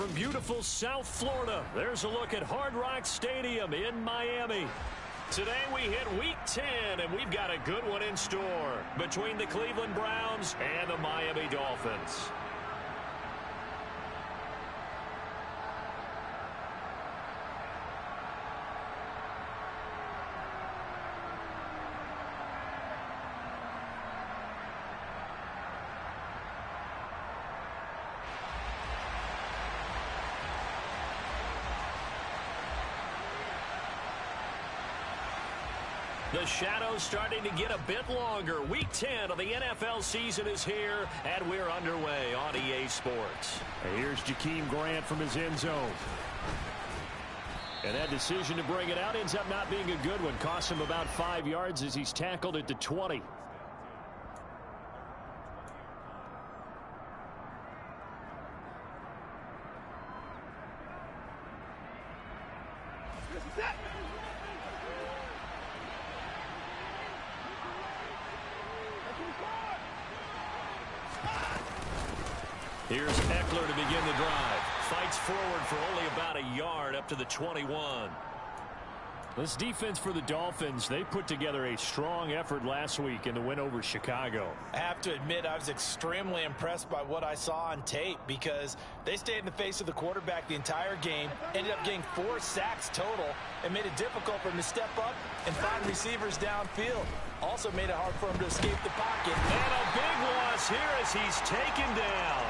from beautiful South Florida. There's a look at Hard Rock Stadium in Miami. Today we hit Week 10, and we've got a good one in store between the Cleveland Browns and the Miami Dolphins. The shadow's starting to get a bit longer. Week 10 of the NFL season is here, and we're underway on EA Sports. And here's Jakeem Grant from his end zone. And that decision to bring it out ends up not being a good one. Cost him about 5 yards as he's tackled at the 20. Here's Eckler to begin the drive. Fights forward for only about a yard up to the 21. This defense for the Dolphins, they put together a strong effort last week in the win over Chicago. I have to admit, I was extremely impressed by what I saw on tape because they stayed in the face of the quarterback the entire game, ended up getting 4 sacks total, and made it difficult for him to step up and find receivers downfield. Also made it hard for him to escape the pocket. And a big loss here as he's taken down.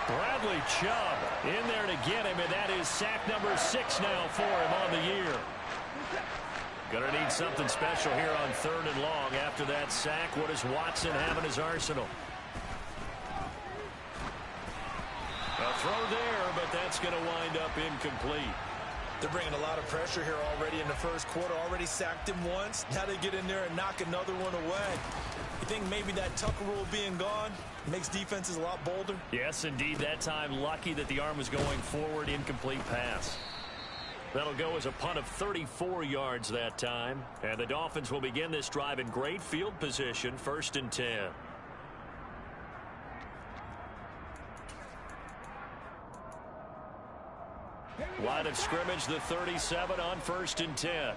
Bradley Chubb in there to get him, and that is sack number 6 now for him on the year. Gonna need something special here on 3rd and long. After that sack, what does Watson have in his arsenal? A throw there, but that's going to wind up incomplete. They're bringing a lot of pressure here already in the first quarter. Already sacked him once. Now they get in there and knock another one away. You think maybe that Tucker rule being gone makes defenses a lot bolder? Yes, indeed. That time, lucky that the arm was going forward. Incomplete pass. That'll go as a punt of 34 yards that time. And the Dolphins will begin this drive in great field position, 1st and 10. Line of scrimmage, the 37 on 1st and 10.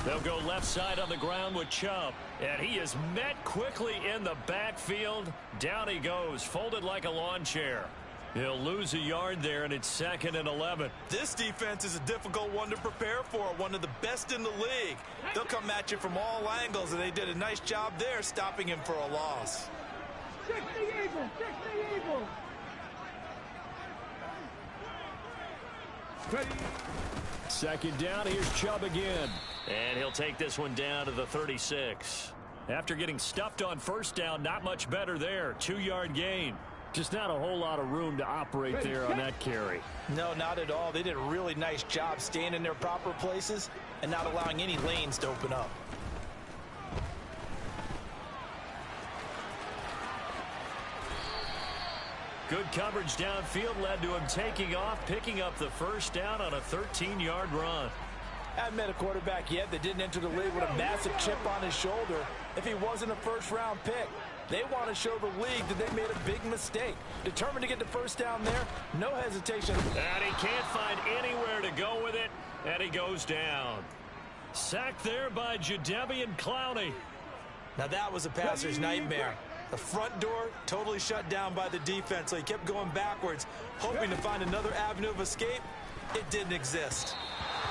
They'll go left side on the ground with Chubb. And he is met quickly in the backfield. Down he goes, folded like a lawn chair. He'll lose a yard there, and it's 2nd and 11. This defense is a difficult one to prepare for, one of the best in the league. They'll come at you from all angles, and they did a nice job there stopping him for a loss. 60 Eagles, 60 Eagles. Ready. 2nd down, here's Chubb again. And he'll take this one down to the 36. After getting stuffed on 1st down, not much better there. 2-yard gain. Just not a whole lot of room to operate there on that carry. No, not at all. They did a really nice job staying in their proper places and not allowing any lanes to open up. Good coverage downfield led to him taking off, picking up the 1st down on a 13-yard run. I haven't met a quarterback yet that didn't enter the league with a massive chip on his shoulder if he wasn't a 1st-round pick. They want to show the league that they made a big mistake. Determined to get the 1st down there, no hesitation. And he can't find anywhere to go with it, and he goes down. Sacked there by Jadeveon Clowney. Now that was a passer's nightmare. The front door totally shut down by the defense, so he kept going backwards, hoping to find another avenue of escape. It didn't exist.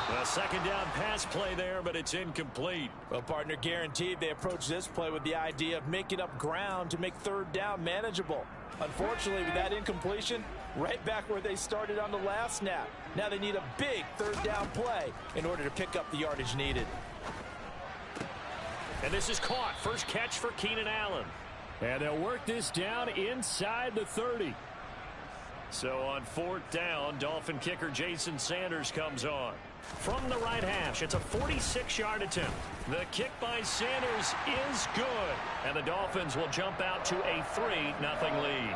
A 2nd down pass play there, but it's incomplete. Well, partner, guaranteed they approach this play with the idea of making up ground to make 3rd down manageable. Unfortunately, with that incompletion, right back where they started on the last snap. Now they need a big 3rd down play in order to pick up the yardage needed. And this is caught. First catch for Keenan Allen. And they'll work this down inside the 30. So on 4th down, Dolphin kicker Jason Sanders comes on. From the right hash, it's a 46-yard attempt. The kick by Sanders is good. And the Dolphins will jump out to a 3-0 lead.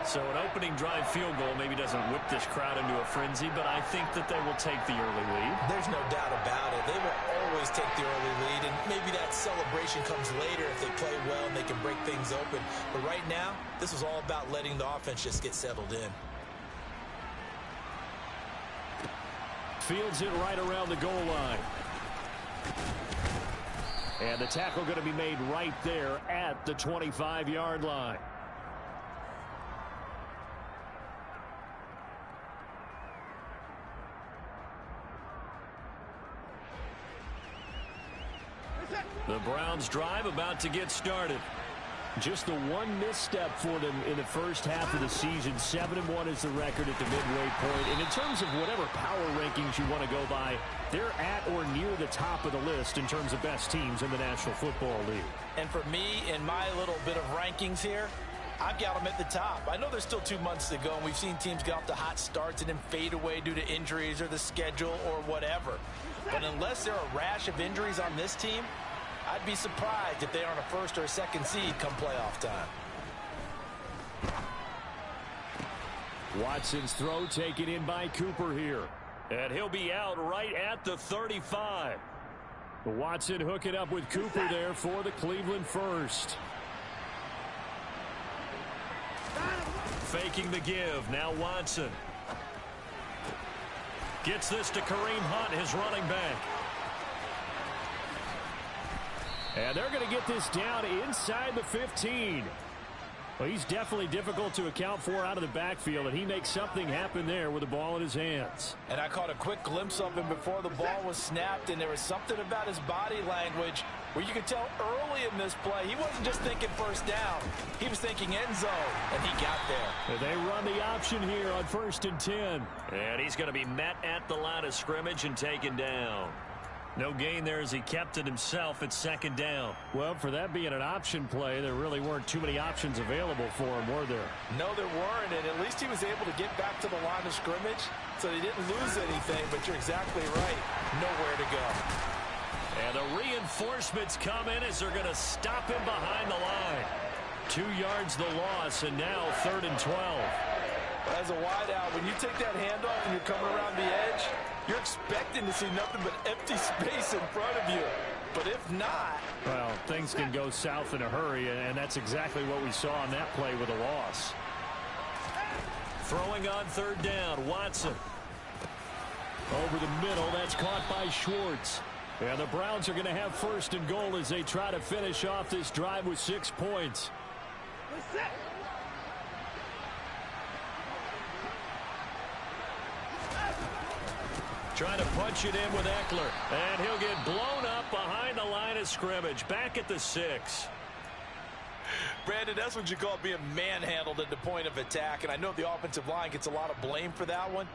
So an opening drive field goal maybe doesn't whip this crowd into a frenzy, but I think that they will take the early lead. There's no doubt about it. They will always always take the early lead, and maybe that celebration comes later if they play well and they can break things open. But right now, this was all about letting the offense just get settled in. Fields it right around the goal line. And the tackle going to be made right there at the 25-yard line. The Browns drive about to get started. Just the one misstep for them in the first half of the season. 7-1 is the record at the midway point. And in terms of whatever power rankings you want to go by, they're at or near the top of the list in terms of best teams in the National Football League. And for me, in my little bit of rankings here, I've got them at the top. I know there's still 2 months to go, and we've seen teams get off to hot starts and then fade away due to injuries or the schedule or whatever. But unless there are a rash of injuries on this team, I'd be surprised if they aren't a first or a second seed come playoff time. Watson's throw taken in by Cooper here. And he'll be out right at the 35. Watson hooking up with Cooper there for the Cleveland first. Faking the give. Now Watson. Gets this to Kareem Hunt, his running back. And they're going to get this down inside the 15. Well, he's definitely difficult to account for out of the backfield, and he makes something happen there with the ball in his hands. And I caught a quick glimpse of him before the ball was snapped, and there was something about his body language where you could tell early in this play he wasn't just thinking first down. He was thinking end zone, and he got there. And they run the option here on 1st and 10. And he's going to be met at the line of scrimmage and taken down. No gain there as he kept it himself at 2nd down. Well, for that being an option play, there really weren't too many options available for him, were there? No, there weren't, and at least he was able to get back to the line of scrimmage, so he didn't lose anything, but you're exactly right. Nowhere to go. And the reinforcements come in as they're going to stop him behind the line. 2 yards the loss, and now 3rd and 12. As a wideout, when you take that handoff and you're coming around the edge, you're expecting to see nothing but empty space in front of you. But if not... Well, things can go south in a hurry, and that's exactly what we saw on that play with a loss. Throwing on 3rd down, Watson. Over the middle, that's caught by Schwartz. And the Browns are going to have 1st and goal as they try to finish off this drive with 6 points. Trying to punch it in with Eckler. And he'll get blown up behind the line of scrimmage. Back at the 6. Brandon, that's what you call being manhandled at the point of attack. And I know the offensive line gets a lot of blame for that one.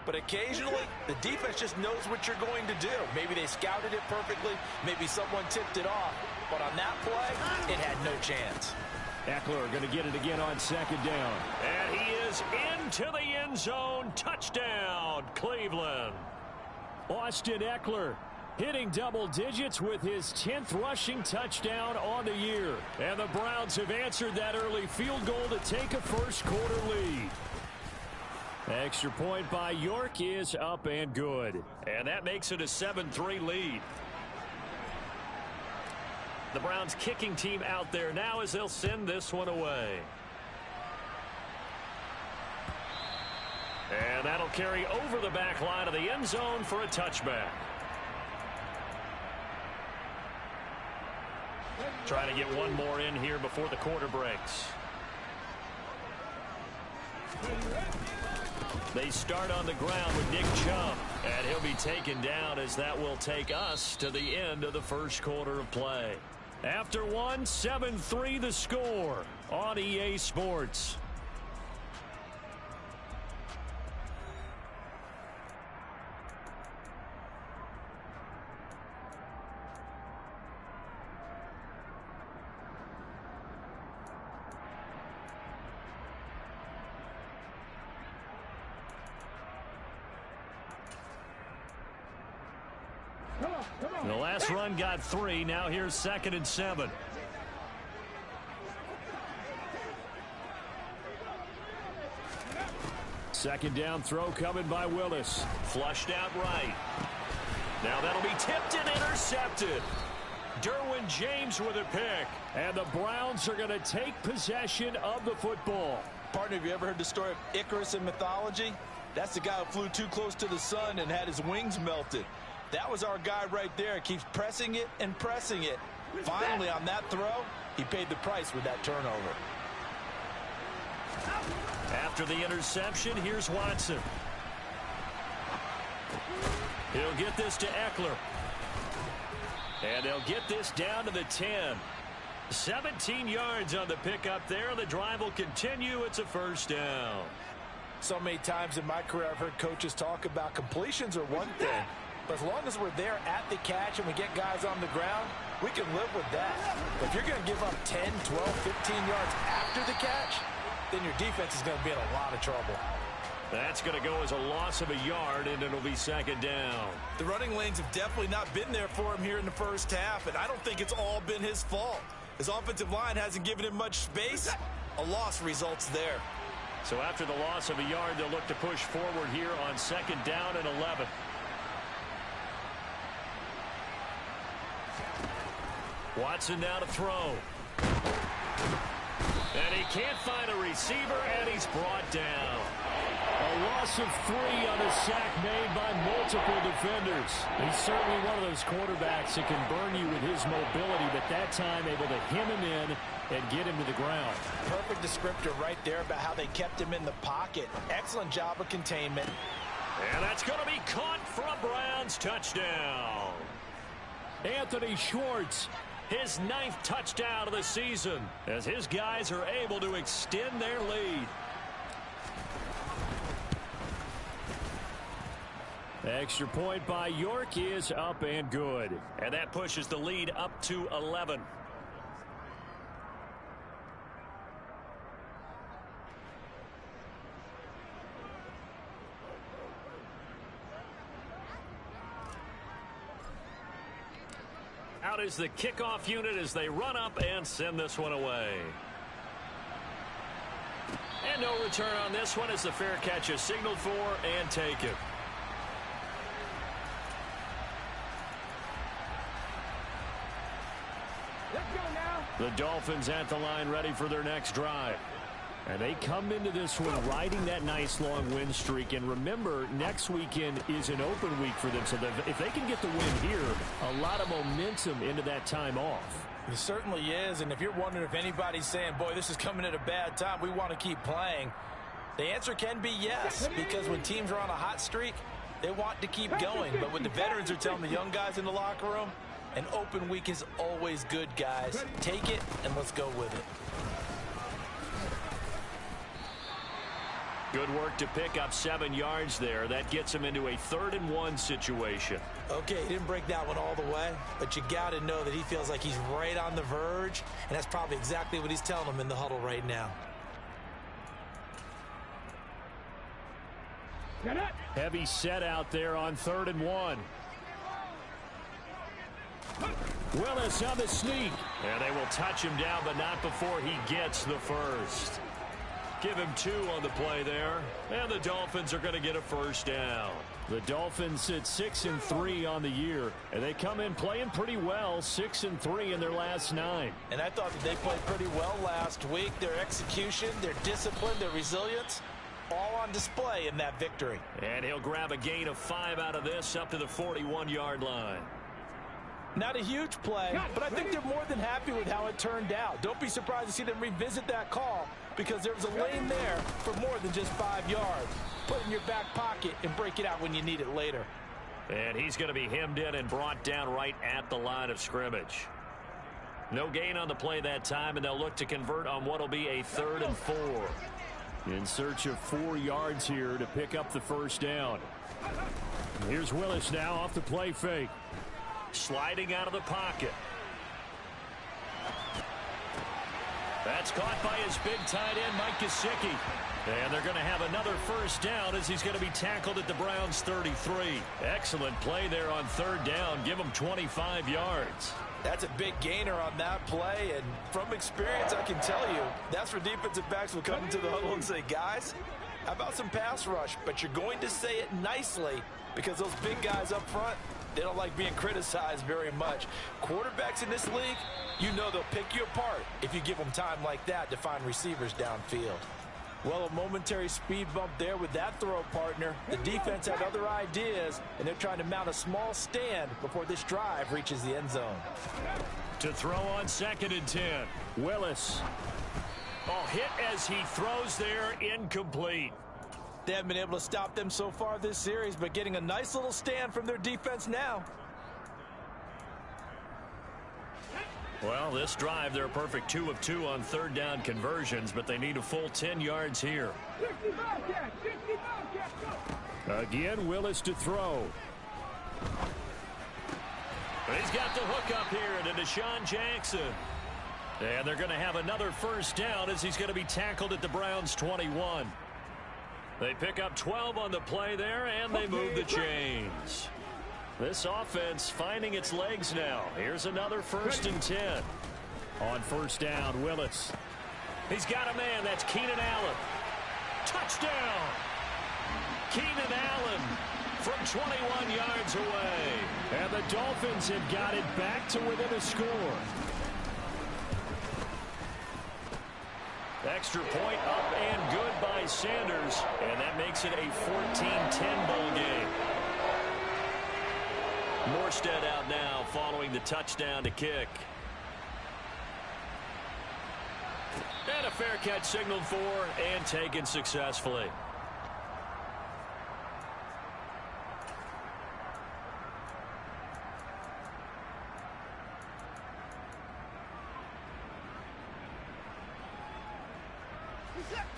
But occasionally, the defense just knows what you're going to do. Maybe they scouted it perfectly. Maybe someone tipped it off. But on that play, it had no chance. Eckler going to get it again on 2nd down. And he is into the end zone. Touchdown, Cleveland. Austin Eckler hitting double digits with his 10th rushing touchdown on the year. And the Browns have answered that early field goal to take a first-quarter lead. Extra point by York is up and good. And that makes it a 7-3 lead. The Browns kicking team out there now as they'll send this one away. And that'll carry over the back line of the end zone for a touchback. Trying to get one more in here before the quarter breaks. They start on the ground with Nick Chubb. And he'll be taken down as that will take us to the end of the first quarter of play. After one, 7-3 the score on EA Sports. The last run got 3. Now here's 2nd and 7. Second down throw coming by Willis. Flushed out right. Now that'll be tipped and intercepted. Derwin James with a pick. And the Browns are going to take possession of the football. Partner, have you ever heard the story of Icarus in mythology? That's the guy who flew too close to the sun and had his wings melted. That was our guy right there. Keeps pressing it and pressing it. Finally, on that throw, he paid the price with that turnover. After the interception, here's Watson. He'll get this to Eckler. And they'll get this down to the 10. 17 yards on the pickup there, and the drive will continue. It's a first down. So many times in my career I've heard coaches talk about completions are one thing, but as long as we're there at the catch and we get guys on the ground, we can live with that. But if you're going to give up 10, 12, 15 yards after the catch, then your defense is going to be in a lot of trouble. That's going to go as a loss of a yard, and it'll be second down. The running lanes have definitely not been there for him here in the first half, and I don't think it's all been his fault. His offensive line hasn't given him much space. A loss results there. So after the loss of a yard, they'll look to push forward here on second down and 11. Watson now to throw. And he can't find a receiver, and he's brought down. A loss of 3 on a sack made by multiple defenders. He's certainly one of those quarterbacks that can burn you with his mobility, but that time able to hem him in and get him to the ground. Perfect descriptor right there about how they kept him in the pocket. Excellent job of containment. And that's going to be caught for a Browns touchdown. Anthony Schwartz, his 9th touchdown of the season, as his guys are able to extend their lead. extra point by York is up and good. And that pushes the lead up to 11. Out is the kickoff unit as they run up and send this one away. And no return on this one as the fair catch is signaled for and taken. Let's go now. The Dolphins at the line ready for their next drive. And they come into this one riding that nice long win streak. And remember, next weekend is an open week for them. So if they can get the win here, a lot of momentum into that time off. It certainly is. And if you're wondering if anybody's saying, boy, this is coming at a bad time, we want to keep playing, the answer can be yes. Because when teams are on a hot streak, they want to keep going. But what the veterans are telling the young guys in the locker room, an open week is always good, guys. Take it and let's go with it. Good work to pick up 7 yards there. That gets him into a 3rd and 1 situation. Okay, he didn't break that one all the way, but you got to know that he feels like he's right on the verge, and that's probably exactly what he's telling them in the huddle right now. Get it. Heavy set out there on 3rd and 1. Willis on the sneak. And they will touch him down, but not before he gets the first. Give him 2 on the play there. And the Dolphins are going to get a first down. The Dolphins sit 6-3 on the year. And they come in playing pretty well, 6-3 in their last 9. And I thought that they played pretty well last week. Their execution, their discipline, their resilience, all on display in that victory. And he'll grab a gain of 5 out of this up to the 41-yard line. Not a huge play, but I think they're more than happy with how it turned out. Don't be surprised to see them revisit that call because there was a lane there for more than just 5 yards. Put it in your back pocket and break it out when you need it later. And he's going to be hemmed in and brought down right at the line of scrimmage. No gain on the play that time, and they'll look to convert on what will be a 3rd and 4. In search of 4 yards here to pick up the first down. Here's Willis now off the play fake. Sliding out of the pocket. That's caught by his big tight end, Mike Gesicki. And they're going to have another first down as he's going to be tackled at the Browns' 33. Excellent play there on 3rd down. Give him 25 yards. That's a big gainer on that play, and from experience, I can tell you, that's where defensive backs will come into the huddle and say, guys, how about some pass rush? But you're going to say it nicely because those big guys up front, They don't like being criticized very much. Quarterbacks in this league, you know they'll pick you apart if you give them time like that to find receivers downfield. Well, a momentary speed bump there with that throw, partner. The defense had other ideas, and they're trying to mount a small stand before this drive reaches the end zone. To throw on 2nd and 10. Willis. Oh, hit as he throws there, incomplete. They haven't been able to stop them so far this series, but getting a nice little stand from their defense now. Well, this drive, they're a perfect 2 of 2 on 3rd down conversions, but they need a full 10 yards here. 60 Bobcat, 60 Bobcat, go. Again, Willis to throw. He's got the hook up here to Deshaun Jackson. And they're going to have another 1st down as he's going to be tackled at the Browns' 21. They pick up 12 on the play there, and they move the chains. This offense finding its legs now. Here's another 1st and 10. On 1st down, Willis. He's got a man. That's Keenan Allen. Touchdown! Keenan Allen from 21 yards away. And the Dolphins have got it back to within a score. Extra point up and good by Sanders. And that makes it a 14-10 bowl game. Morstead out now following the touchdown to kick. And a fair catch signaled for and taken successfully.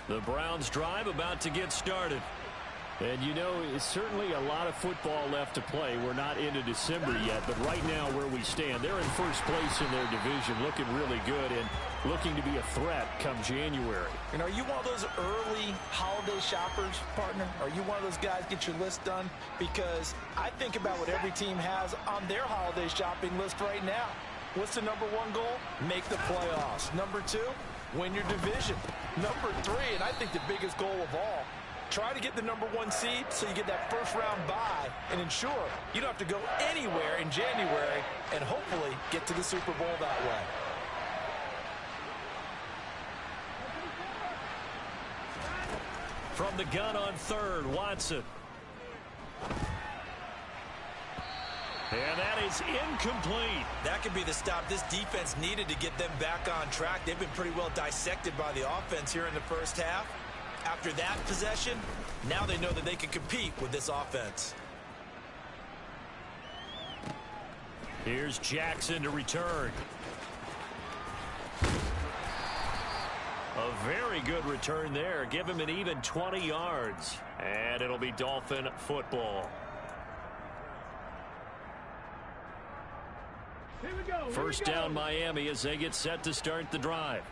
The Browns drive about to get started. And you know, it's certainly a lot of football left to play. We're not into December yet, but right now where we stand, they're in 1st place in their division, looking really good and looking to be a threat come January. And are you one of those early holiday shoppers, partner? Are you one of those guys get your list done? Because I think about what every team has on their holiday shopping list right now. What's the #1 goal? Make the playoffs. #2, win your division. #3, and I think the biggest goal of all, try to get the #1 seed so you get that 1st round bye and ensure you don't have to go anywhere in January and hopefully get to the Super Bowl that way. From the gun on 3rd, Watson. And that is incomplete. That could be the stop this defense needed to get them back on track. They've been pretty well dissected by the offense here in the 1st half. After that possession, now they know that they can compete with this offense. Here's Jackson to return. A very good return there. Give him an even 20 yards. And it'll be Dolphin football. Here we go. 1st down Miami as they get set to start the drive.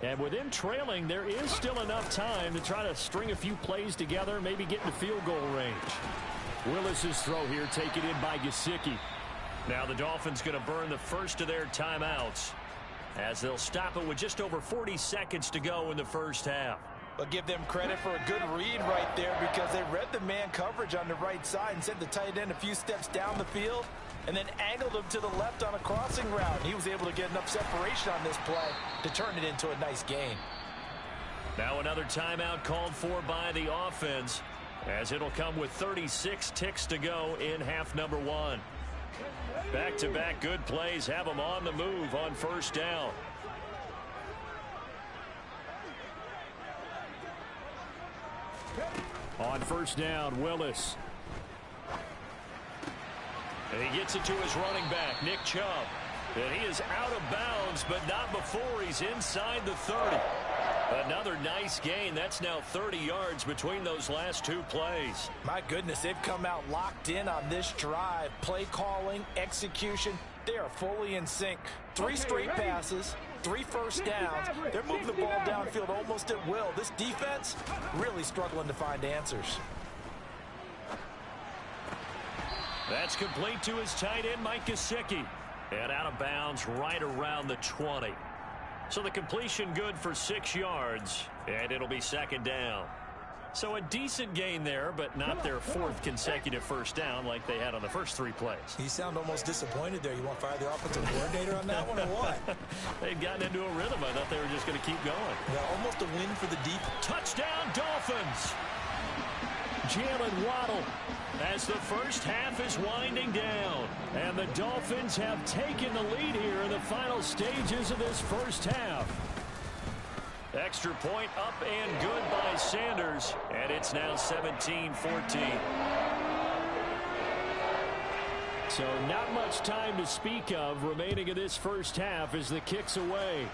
And with them trailing, there is still enough time to try to string a few plays together, maybe get into field goal range. Willis's throw here taken in by Gesicki. Now the Dolphins going to burn the 1st of their timeouts as they'll stop it with just over 40 seconds to go in the 1st half. But give them credit for a good read right there because they read the man coverage on the right side and sent the tight end a few steps down the field and then angled him to the left on a crossing route. He was able to get enough separation on this play to turn it into a nice gain. Now another timeout called for by the offense as it'll come with 36 ticks to go in half #1. Back-to-back good plays have them on the move on 1st down. On 1st down, Willis. And he gets it to his running back, Nick Chubb. And he is out of bounds, but not before he's inside the 30. Another nice gain. That's now 30 yards between those last 2 plays. My goodness, they've come out locked in on this drive. Play calling, execution, they are fully in sync. 3 straight passes, 3 1st downs. They're moving the ball downfield almost at will. This defense really struggling to find answers. That's complete to his tight end, Mike Gesicki. And out of bounds right around the 20. So the completion good for 6 yards, and it'll be 2nd down. So a decent gain there, but not their fourth consecutive first down like they had on the first 3 plays. You sound almost disappointed there. You want to fire the offensive coordinator on that one or what? They'd gotten into a rhythm. I thought they were just going to keep going. Yeah, almost a win for the deep. Touchdown, Dolphins. Jalen Waddle as the first half is winding down. And the Dolphins have taken the lead here in the final stages of this first half. Extra point up and good by Sanders. And it's now 17-14. So not much time to speak of remaining in this first half as the kick's away.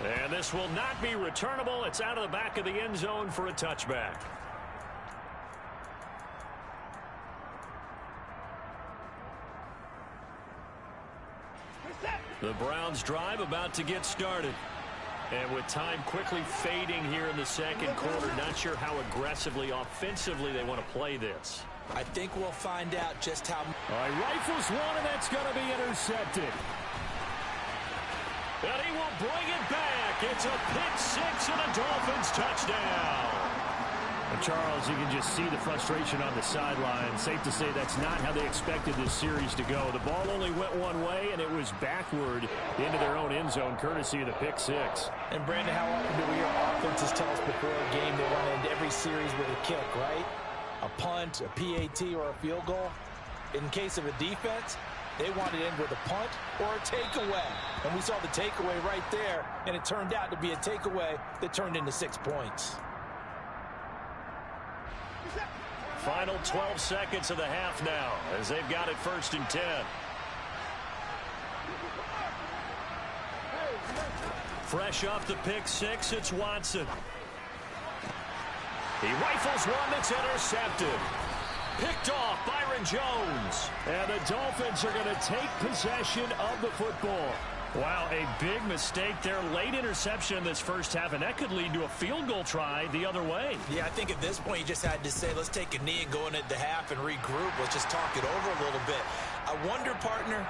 And this will not be returnable. It's out of the back of the end zone for a touchback. The Browns drive about to get started. And with time quickly fading here in the second quarter, not sure how aggressively, offensively they want to play this. I think we'll find out just how. All right, rifles one, and that's going to be intercepted. And he will bring it back. It's a pick-6 and a Dolphins touchdown. And Charles, you can just see the frustration on the sideline. Safe to say that's not how they expected this series to go. The ball only went one way, and it was backward into their own end zone, courtesy of the pick-6. And, Brandon, how often do we hear offenses tell us before a game they want to end every series with a kick, right? A punt, a PAT, or a field goal. In case of a defense, they want to end with a punt or a takeaway. And we saw the takeaway right there, and it turned out to be a takeaway that turned into 6 points. Final 12 seconds of the half now as they've got it 1st and 10. Fresh off the pick-6, it's Watson. He rifles one that's intercepted. Picked off Byron Jones. And the Dolphins are going to take possession of the football. Wow, a big mistake there. Late interception in this first half, and that could lead to a field goal try the other way. Yeah, I think at this point you just had to say, let's take a knee and go into the half and regroup. Let's just talk it over a little bit. I wonder, partner,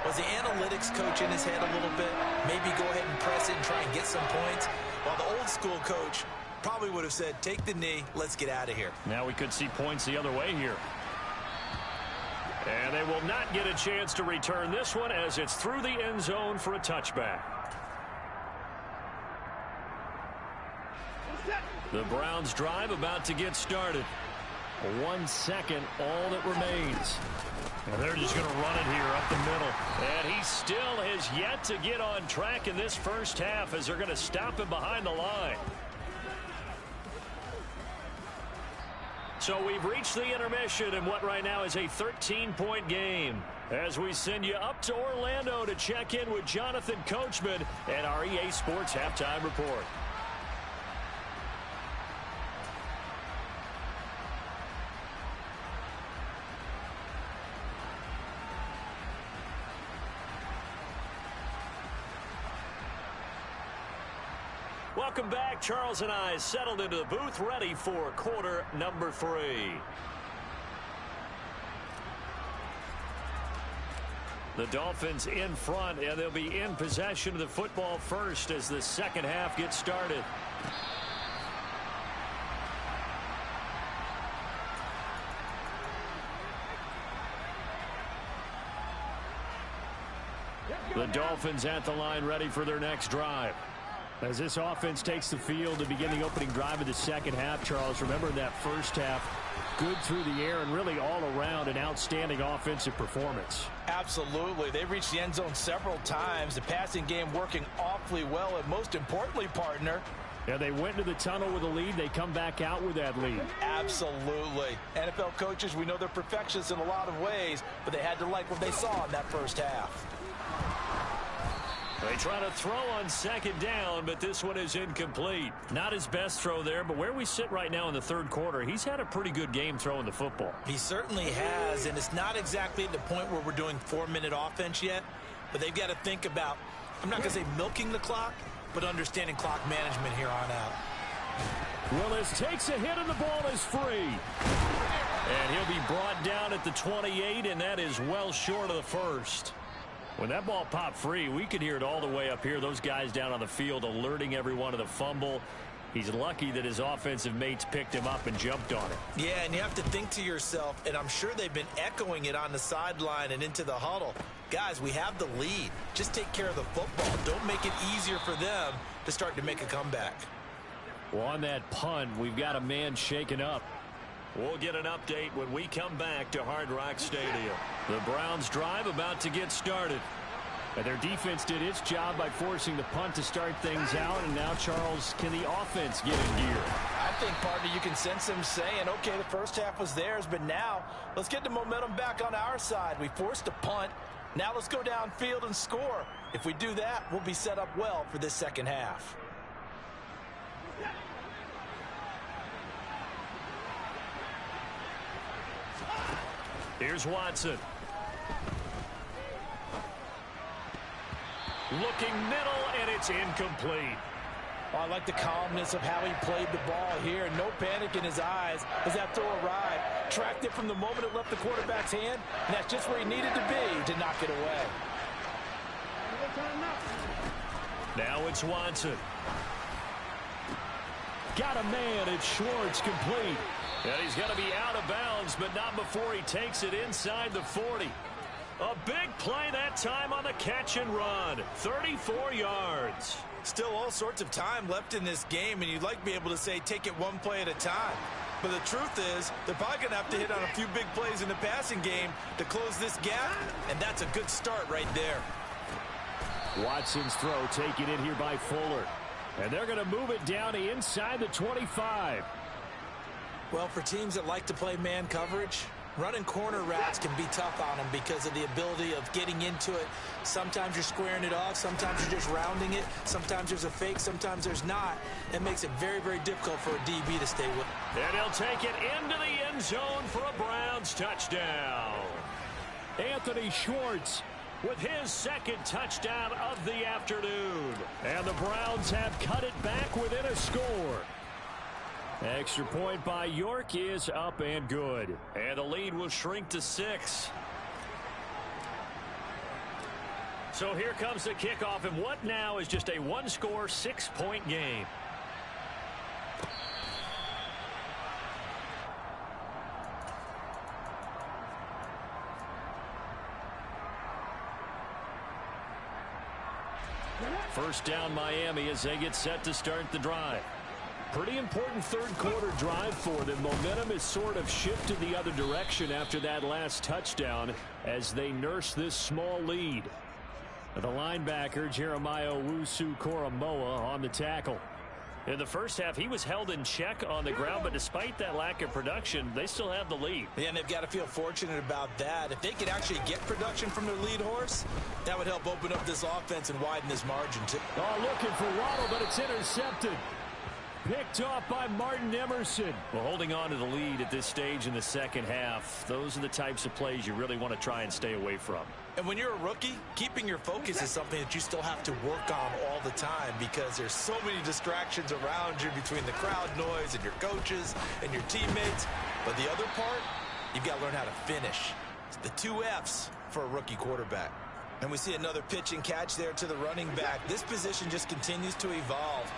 was the analytics coach in his head a little bit? Maybe go ahead and press it and try and get some points? While the old school coach probably would have said, take the knee, let's get out of here. Now we could see points the other way here. And they will not get a chance to return this one as it's through the end zone for a touchback. The Browns drive about to get started. 1 second, all that remains. And they're just going to run it here up the middle. And he still has yet to get on track in this first half as they're going to stop him behind the line. So we've reached the intermission in what right now is a 13-point game. As we send you up to Orlando to check in with Jonathan Coachman and our EA Sports Halftime Report. Welcome back. Charles and I settled into the booth, ready for quarter number 3. The Dolphins in front, and they'll be in possession of the football first as the second half gets started. The Dolphins at the line, ready for their next drive. As this offense takes the field to begin the opening drive of the second half, Charles, remember in that first half, good through the air and really all around an outstanding offensive performance. Absolutely. They've reached the end zone several times. The passing game working awfully well, and most importantly, partner, yeah, they went into the tunnel with a lead. They come back out with that lead. Absolutely. NFL coaches, we know they're perfectionists in a lot of ways, but they had to like what they saw in that first half. They try to throw on second down, but this one is incomplete. Not his best throw there, but where we sit right now in the third quarter, he's had a pretty good game throwing the football. He certainly has, and it's not exactly at the point where we're doing 4-minute offense yet, but they've got to think about, I'm not going to say milking the clock, but understanding clock management here on out. Willis takes a hit and the ball is free. And he'll be brought down at the 28, and that is well short of the first. When that ball popped free, we could hear it all the way up here. Those guys down on the field alerting everyone to the fumble. He's lucky that his offensive mates picked him up and jumped on it. Yeah, and you have to think to yourself, and I'm sure they've been echoing it on the sideline and into the huddle. Guys, we have the lead. Just take care of the football. Don't make it easier for them to start to make a comeback. Well, on that punt, we've got a man shaken up. We'll get an update when we come back to Hard Rock Stadium. The Browns drive about to get started. And their defense did its job by forcing the punt to start things out. And now, Charles, can the offense get in gear? I think, partner, you can sense them saying, okay, the first half was theirs, but now let's get the momentum back on our side. We forced a punt. Now let's go downfield and score. If we do that, we'll be set up well for this second half. Here's Watson. Looking middle, and it's incomplete. Oh, I like the calmness of how he played the ball here. No panic in his eyes as that throw arrived. Tracked it from the moment it left the quarterback's hand, and that's just where he needed to be to knock it away. Now it's Watson. Got a man at Schwartz, complete. And he's going to be out of bounds, but not before he takes it inside the 40. A big play that time on the catch and run. 34 yards. Still all sorts of time left in this game, and you'd like to be able to say take it one play at a time. But the truth is, they're probably going to have to hit on a few big plays in the passing game to close this gap, and that's a good start right there. Watson's throw taken in here by Fuller. And they're going to move it down to inside the 25. Well, for teams that like to play man coverage, running corner routes can be tough on them because of the ability of getting into it. Sometimes you're squaring it off. Sometimes you're just rounding it. Sometimes there's a fake. Sometimes there's not. It makes it very, very difficult for a DB to stay with. And he'll take it into the end zone for a Browns touchdown. Anthony Schwartz with his second touchdown of the afternoon. And the Browns have cut it back within a score. Extra point by York is up and good. And the lead will shrink to 6. So here comes the kickoff, and what now is just a one-score, 6-point game. First down Miami as they get set to start the drive. Pretty important third quarter drive for them. Momentum is sort of shifted the other direction after that last touchdown as they nurse this small lead. The linebacker Jeremiah Owusu-Koramoah on the tackle. In the first half, he was held in check on the ground, but despite that lack of production, they still have the lead. Yeah, and they've got to feel fortunate about that. If they could actually get production from their lead horse, that would help open up this offense and widen this margin too. Oh, looking for Waddle, but it's intercepted. Picked off by Martin Emerson. Well, holding on to the lead at this stage in the second half, those are the types of plays you really want to try and stay away from. And when you're a rookie, keeping your focus is something that you still have to work on all the time because there's so many distractions around you between the crowd noise and your coaches and your teammates. But the other part, you've got to learn how to finish. It's the 2 F's for a rookie quarterback. And we see another pitch and catch there to the running back. This position just continues to evolve.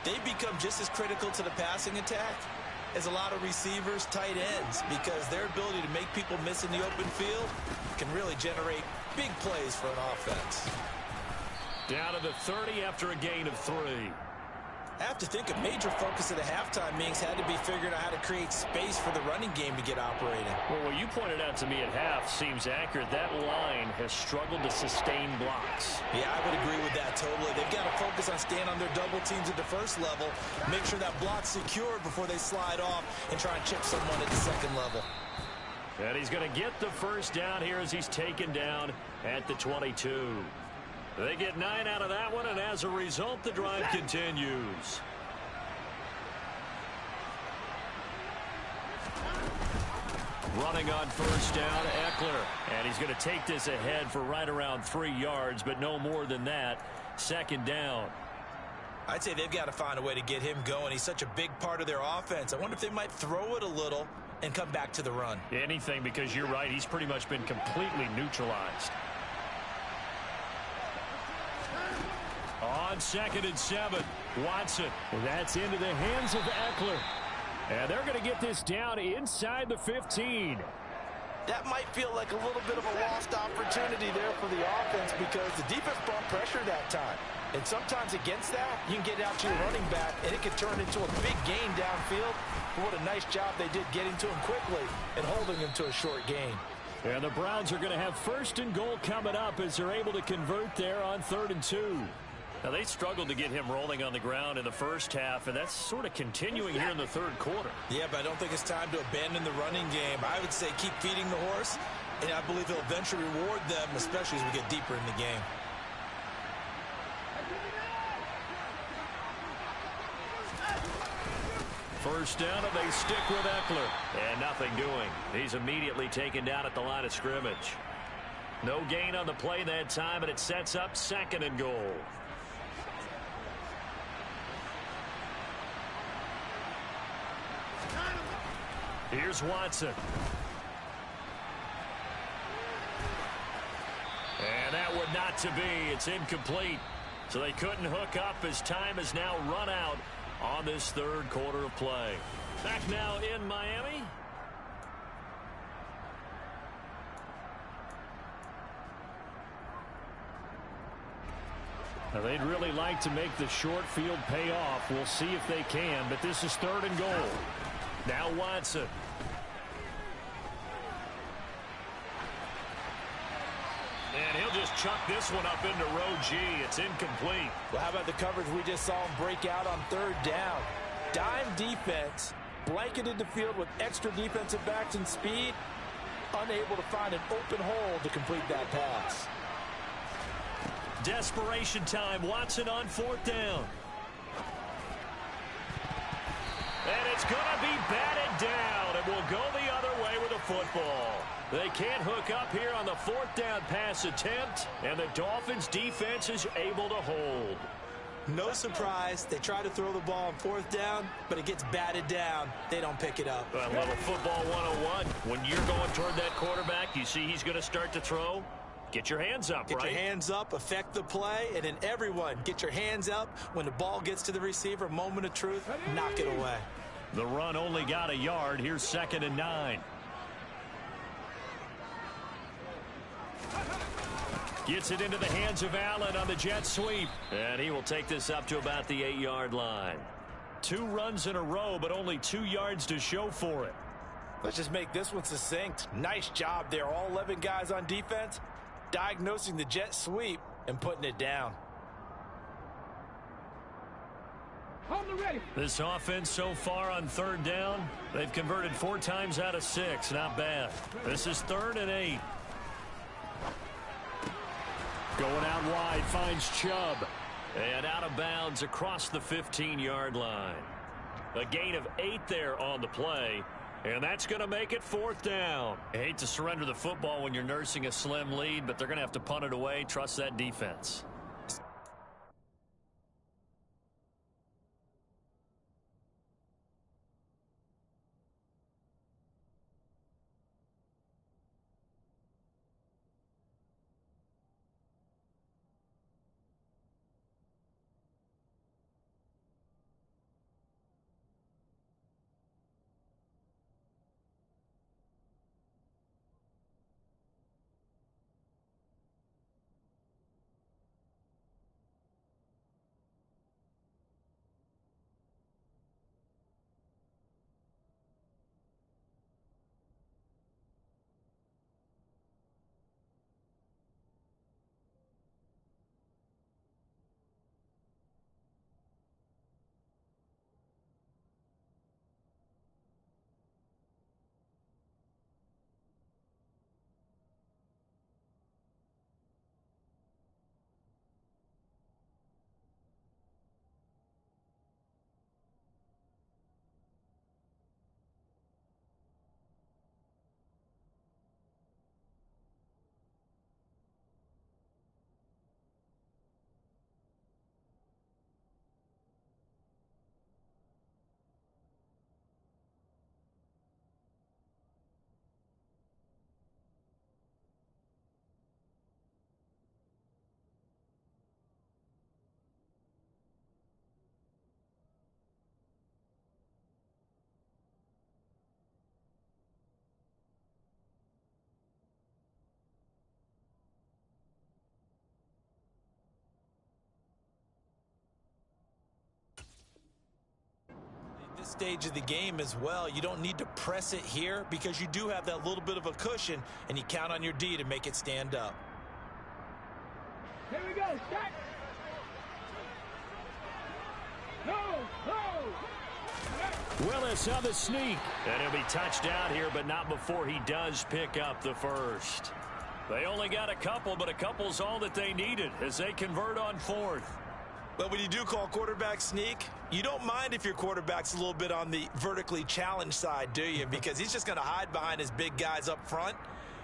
They become just as critical to the passing attack as a lot of receivers, tight ends, because their ability to make people miss in the open field can really generate big plays for an offense. Down to the 30 after a gain of 3. I have to think a major focus of the halftime meetings had to be figuring out how to create space for the running game to get operating. Well, what you pointed out to me at half seems accurate. That line has struggled to sustain blocks. Yeah, I would agree with that totally. They've got to focus on staying on their double teams at the first level, make sure that block's secured before they slide off and try and chip someone at the second level. And he's going to get the first down here as he's taken down at the 22. They get 9 out of that one, and as a result, the drive continues. Running on first down, Eckler. And he's going to take this ahead for right around 3 yards, but no more than that. Second down. I'd say they've got to find a way to get him going. He's such a big part of their offense. I wonder if they might throw it a little and come back to the run. Anything, because you're right. He's pretty much been completely neutralized. On 2nd and 7, Watson. And that's into the hands of Eckler. And they're going to get this down inside the 15. That might feel like a little bit of a lost opportunity there for the offense because the defense brought pressure that time. And sometimes against that, you can get out to your running back, and it can turn into a big gain downfield. But what a nice job they did getting to him quickly and holding him to a short gain. And the Browns are going to have 1st and goal coming up as they're able to convert there on 3rd and 2. Now, they struggled to get him rolling on the ground in the first half, and that's sort of continuing here in the 3rd quarter. Yeah, but I don't think it's time to abandon the running game. I would say keep feeding the horse, and I believe he'll eventually reward them, especially as we get deeper in the game. First down, and they stick with Eckler. And nothing doing. He's immediately taken down at the line of scrimmage. No gain on the play that time, and it sets up 2nd and goal. Here's Watson. And that would not to be. It's incomplete. So they couldn't hook up as time has now run out on this 3rd quarter of play. Back now in Miami. Now they'd really like to make the short field pay off. We'll see if they can, but this is 3rd and goal. Now Watson. And he'll just chuck this one up into row G. It's incomplete. Well, how about the coverage we just saw him break out on 3rd down? Dime defense, blanketed the field with extra defensive backs and speed, unable to find an open hole to complete that pass. Desperation time. Watson on 4th down. And it's going to be batted down, and will go the other way with the football. They can't hook up here on the 4th down pass attempt, and the Dolphins defense is able to hold. No surprise, they try to throw the ball on 4th down, but it gets batted down. They don't pick it up. A little football 101. When you're going toward that quarterback, you see he's going to start to throw. Get your hands up, Get right? your hands up, affect the play, and then everyone get your hands up. When the ball gets to the receiver, moment of truth, knock it away. The run only got a yard. Here's 2nd and 9. Gets it into the hands of Allen on the jet sweep. And he will take this up to about the 8-yard line. 2 runs in a row, but only 2 yards to show for it. Let's just make this one succinct. Nice job there. All 11 guys on defense diagnosing the jet sweep and putting it down. This offense so far on 3rd down, they've converted 4 times out of 6. Not bad. This is 3rd and 8. Going out wide, finds Chubb. And out of bounds across the 15-yard line. A gain of 8 there on the play. And that's going to make it 4th down. I hate to surrender the football when you're nursing a slim lead, but they're going to have to punt it away. Trust that defense. stage of the game as well. You don't need to press it here because you do have that little bit of a cushion, and you count on your D to make it stand up. Here we go. Start. Willis on the sneak. And he'll be touched out here, but not before he does pick up the first. They only got a couple, but a couple's all that they needed as they convert on fourth. But when you do call quarterback sneak, you don't mind if your quarterback's a little bit on the vertically challenged side, do you? Because he's just going to hide behind his big guys up front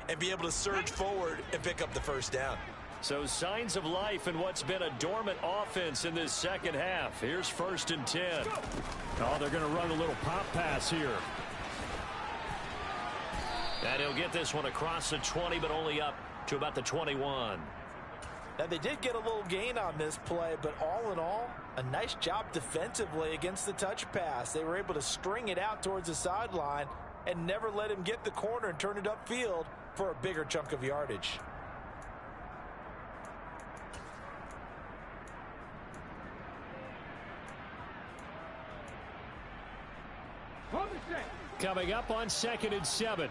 and be able to surge forward and pick up the first down. So signs of life in what's been a dormant offense in this second half. Here's 1st and 10. Oh, they're going to run a little pop pass here. And he'll get this one across the 20, but only up to about the 21. Now, they did get a little gain on this play, but all in all, a nice job defensively against the touch pass. They were able to string it out towards the sideline and never let him get the corner and turn it upfield for a bigger chunk of yardage. Coming up on 2nd and 7.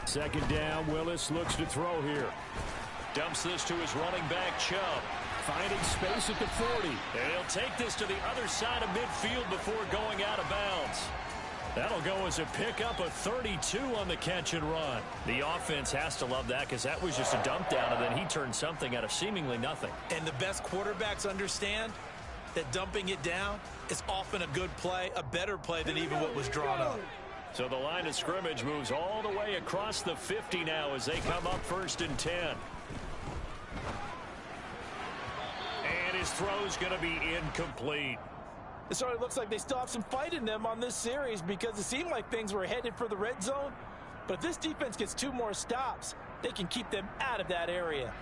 Second down, Willis looks to throw here. Dumps this to his running back, Chubb. Finding space at the 40. And he'll take this to the other side of midfield before going out of bounds. That'll go as a pickup of 32 on the catch and run. The offense has to love that because that was just a dump down, and then he turned something out of seemingly nothing. And the best quarterbacks understand that dumping it down is often a good play, a better play than even what was drawn up. So the line of scrimmage moves all the way across the 50 now as they come up 1st and 10. And his throw's going to be incomplete. It sort of looks like they still have some fight in them on this series because it seemed like things were headed for the red zone. But if this defense gets 2 more stops, they can keep them out of that area.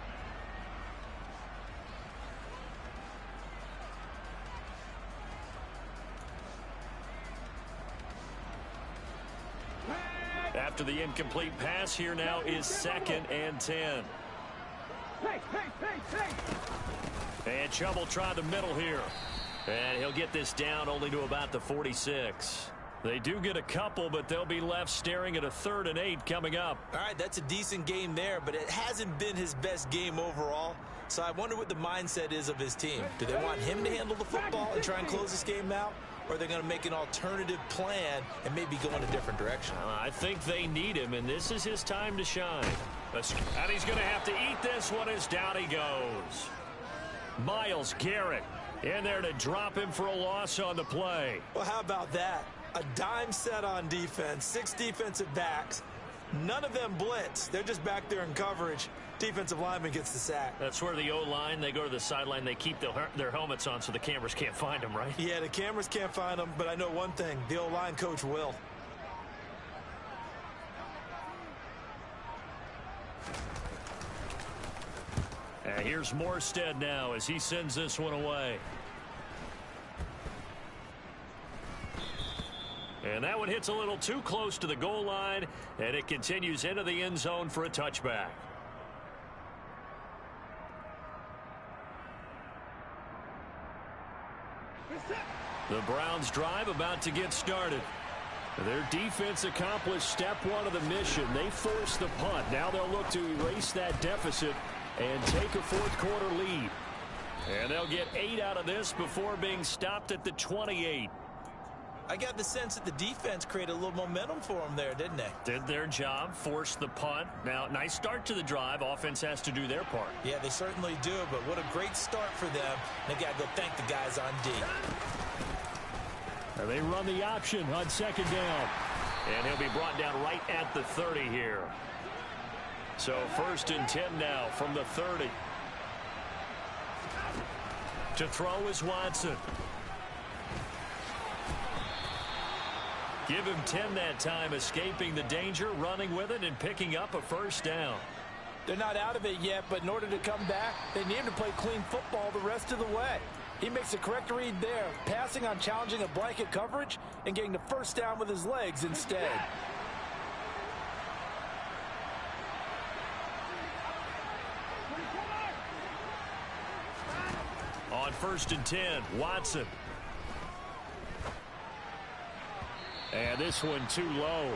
After the incomplete pass, here now is 2nd and 10. And Chubb will try the middle here. And he'll get this down only to about the 46. They do get a couple, but they'll be left staring at a 3rd and 8 coming up. All right, that's a decent game there, but it hasn't been his best game overall. So I wonder what the mindset is of his team. Do they want him to handle the football and try and close this game out? Or are they going to make an alternative plan and maybe go in a different direction? I think they need him, and this is his time to shine. And he's going to have to eat this one as down he goes. Myles Garrett in there to drop him for a loss on the play. Well, how about that? A dime set on defense, 6 defensive backs. None of them blitz. They're just back there in coverage. Defensive lineman gets the sack. That's where the O-line, they go to the sideline, they keep their helmets on so the cameras can't find them, right? Yeah, the cameras can't find them, but I know one thing. The O-line coach will. And here's Morstead now as he sends this one away. And that one hits a little too close to the goal line, and it continues into the end zone for a touchback. The Browns drive about to get started. Their defense accomplished step 1 of the mission. They forced the punt. Now they'll look to erase that deficit and take a 4th quarter lead. And they'll get 8 out of this before being stopped at the 28. I got the sense that the defense created a little momentum for them there, didn't they? Did their job, forced the punt. Now, nice start to the drive. Offense has to do their part. Yeah, they certainly do, but what a great start for them. They got to go thank the guys on D. And they run the option on 2nd down. And he'll be brought down right at the 30 here. So 1st and 10 now from the 30. To throw is Watson. Give him 10 that time, escaping the danger, running with it, and picking up a 1st down. They're not out of it yet, but in order to come back, they need to play clean football the rest of the way. He makes a correct read there, passing on challenging a blanket coverage and getting the 1st down with his legs instead. on 1st and 10. Watson. And this one too low.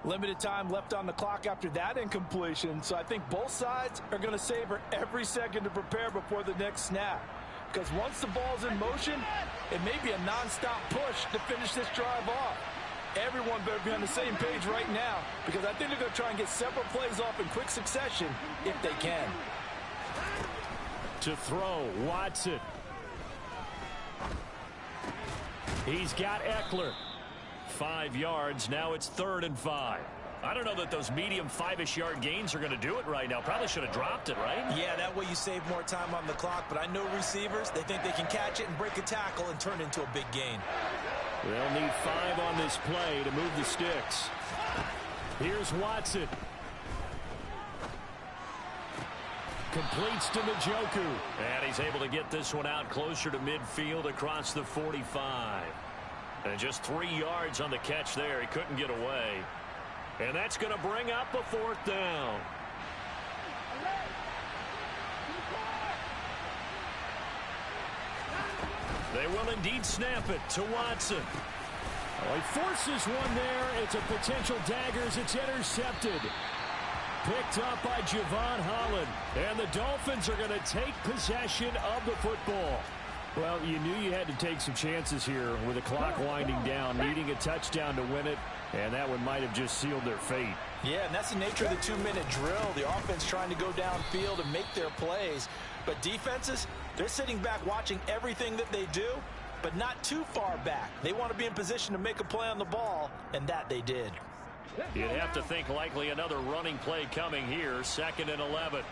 Limited time left on the clock after that incompletion, so I think both sides are going to savor every second to prepare before the next snap. Because once the ball's in motion, it may be a non-stop push to finish this drive off. Everyone better be on the same page right now, because I think they're going to try and get several plays off in quick succession if they can. To throw, Watson. He's got Eckler. 5 yards. Now it's 3rd and 5. I don't know that those medium 5-ish yard gains are going to do it right now. Probably should have dropped it, right? Yeah, that way you save more time on the clock. But I know receivers, they think they can catch it and break a tackle and turn it into a big gain. They'll need 5 on this play to move the sticks. Here's Watson. Completes to Njoku. And he's able to get this one out closer to midfield across the 45. And just 3 yards on the catch there. He couldn't get away. And that's going to bring up a 4th down. They will indeed snap it to Watson. Oh, he forces one there. It's a potential dagger as it's intercepted. Picked up by Javon Holland. And the Dolphins are going to take possession of the football. Well, you knew you had to take some chances here with the clock winding down, needing a touchdown to win it, and that one might have just sealed their fate. Yeah, and that's the nature of the 2-minute drill. The offense trying to go downfield and make their plays. But defenses, they're sitting back watching everything that they do, but not too far back. They want to be in position to make a play on the ball, and that they did. You'd have to think likely another running play coming here. 2nd and 11.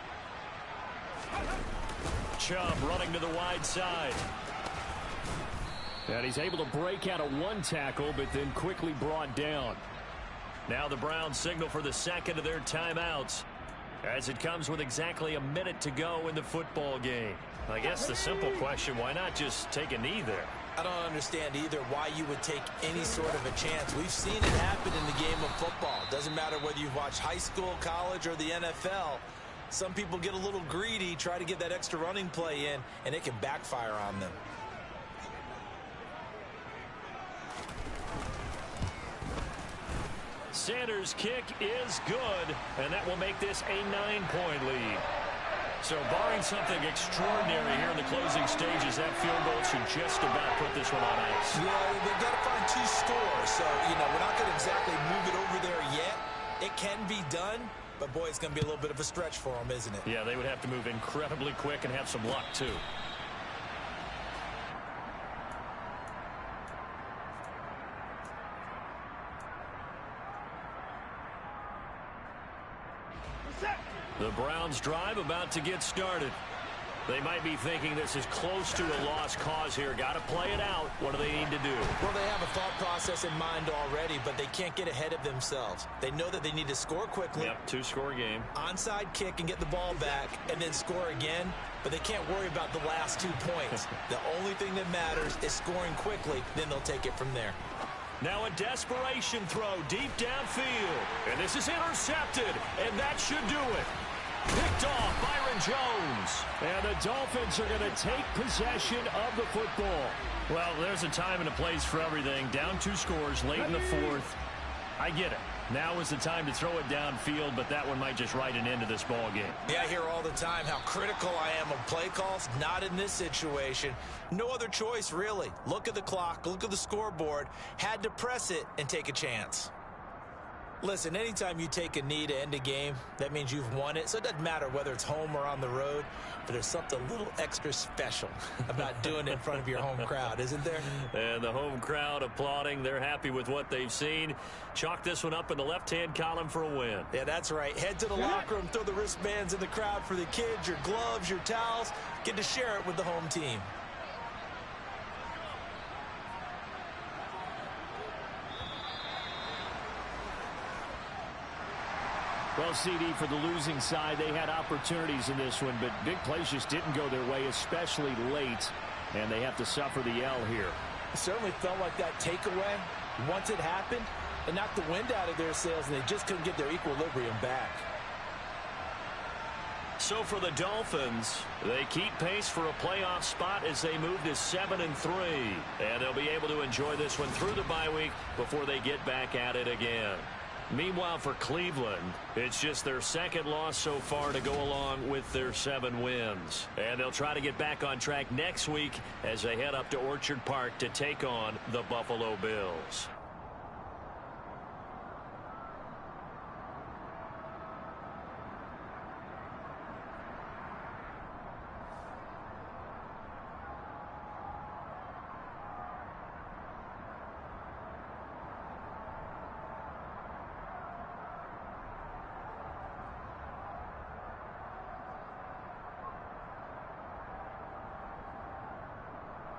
Chubb running to the wide side. And he's able to break out of one tackle, but then quickly brought down. Now the Browns signal for the 2nd of their timeouts, as it comes with exactly a minute to go in the football game. I guess the simple question, why not just take a knee there? I don't understand either why you would take any sort of a chance. We've seen it happen in the game of football. Doesn't matter whether you've watched high school, college, or the NFL. Some people get a little greedy, try to get that extra running play in, and it can backfire on them. Sanders' kick is good, and that will make this a 9-point lead. So barring something extraordinary here in the closing stages, that field goal should just about put this one on ice. Yeah, they've got to find 2 scores, so, we're not going to exactly move it over there yet. It can be done, but, boy, it's going to be a little bit of a stretch for them, isn't it? Yeah, they would have to move incredibly quick and have some luck, too. The Browns drive about to get started. They might be thinking this is close to a lost cause here. Got to play it out. What do they need to do? Well, they have a thought process in mind already, but they can't get ahead of themselves. They know that they need to score quickly. Yep, 2-score game. Onside kick and get the ball back and then score again, but they can't worry about the last 2 points. The only thing that matters is scoring quickly, then they'll take it from there. Now a desperation throw deep downfield. And this is intercepted, and that should do it. Picked off Byron Jones. And the Dolphins are going to take possession of the football. Well, there's a time and a place for everything. Down 2 scores late in the 4th. I get it. Now is the time to throw it downfield, but that one might just write an end to this ball game. Yeah, I hear all the time how critical I am of play calls. Not in this situation. No other choice, really. Look at the clock. Look at the scoreboard. Had to press it and take a chance. Listen, anytime you take a knee to end a game, that means you've won it. So it doesn't matter whether it's home or on the road, but there's something a little extra special about doing it in front of your home crowd, isn't there? And the home crowd applauding. They're happy with what they've seen. Chalk this one up in the left-hand column for a win. Yeah, that's right. Head to the locker room, throw the wristbands in the crowd for the kids, your gloves, your towels. Get to share it with the home team. Well, CD, for the losing side, they had opportunities in this one, but big plays just didn't go their way, especially late, and they have to suffer the L here. It certainly felt like that takeaway, once it happened, it knocked the wind out of their sails, and they just couldn't get their equilibrium back. So for the Dolphins, they keep pace for a playoff spot as they move to 7-3. And they'll be able to enjoy this one through the bye week before they get back at it again. Meanwhile, for Cleveland, it's just their second loss so far to go along with their 7 wins. And they'll try to get back on track next week as they head up to Orchard Park to take on the Buffalo Bills.